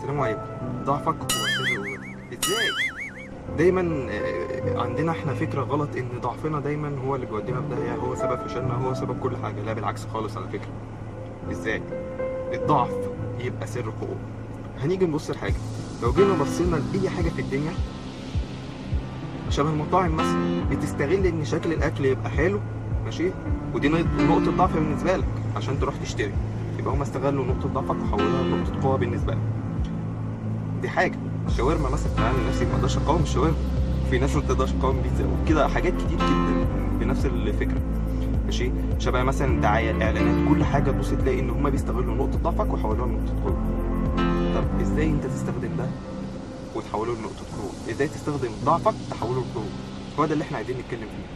السلام عليكم. ضعفك هو سر قوتك. ازاي؟ دايما عندنا احنا فكره غلط ان ضعفنا دايما هو اللي بيودينا في داهيه، هو سبب فشلنا، هو سبب كل حاجه. لا بالعكس خالص على فكره. ازاي؟ الضعف يبقى سر قوه. هنيجي نبص لحاجه، لو جينا بصينا لاي حاجه في الدنيا شبه المطاعم مثلا، بتستغل ان شكل الاكل يبقى حلو، ماشي، ودي نقطه ضعف بالنسبه لك عشان تروح تشتري، يبقى هم استغلوا نقطه ضعفك وحولوها لنقطه قوه بالنسبه لك. دي حاجه. الشاورما مثلا، انا عن نفسي ما اقدرش اقاوم الشاورما، في ناس ما بتقدرش تقاوم البيتزا وكده، حاجات كتير جدا بنفس الفكره، ماشي. شبه مثلا دعايه، الاعلانات، كل حاجه تبص تلاقي ان هم بيستغلوا نقطه ضعفك ويحولوها لنقطه قوه. طب ازاي انت تستخدم ده وتحوله لنقطه قوه؟ ازاي تستخدم ضعفك تحوله لقوه؟ هو ده اللي احنا عايزين نتكلم فيه.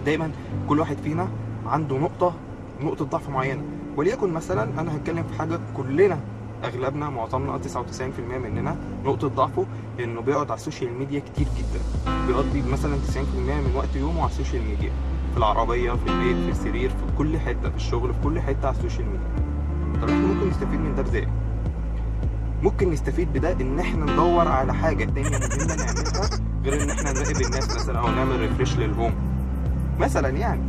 دايما كل واحد فينا عنده نقطه ضعف معينه، وليكن مثلا انا هتكلم في حاجه كلنا اغلبنا معظمنا 99% مننا نقطه ضعفه انه بيقعد على السوشيال ميديا كتير جدا، بيقضي مثلا 90% من وقت يومه على السوشيال ميديا، في العربيه، في البيت، في السرير، في كل حته، في الشغل، في كل حته على السوشيال ميديا. طب احنا ممكن نستفيد من ده ازاي؟ ممكن نستفيد بده ان احنا ندور على حاجه تانية مهمه نعملها غير ان احنا نراقب الناس مثلا او نعمل ريفريش للهوم مثلا يعني،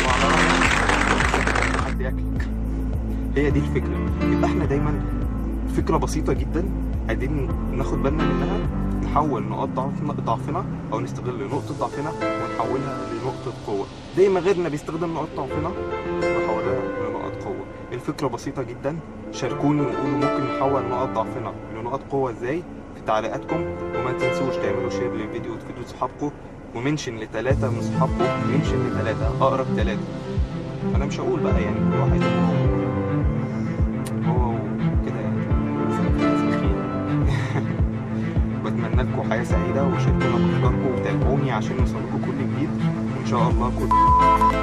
وعلى رأيك حد ياكلك. هي دي الفكره. يبقى احنا دايما فكره بسيطه جدا عايزين ناخد بالنا منها، نحول نقاط ضعفنا او نستغل نقطه ضعفنا ونحولها لنقطه قوه، زي ما غيرنا بيستخدم نقاط ضعفنا ونحولها لنقاط قوه. الفكره بسيطه جدا. شاركوني وقولوا ممكن نحول نقاط ضعفنا لنقاط قوه ازاي في تعليقاتكم، وما تنسوش تعملوا شير للفيديو وتفيدوا صحابكم، ومنشن ل3 من صحابكم، منشن ل3 اقرب 3. انا مش هقول بقى يعني كل واحد هو كده يعني. بتمنى لكم حياه سعيده، وشاركونا بافكاركم وتابعوني عشان يوصلكم كل جديد، وان شاء الله كل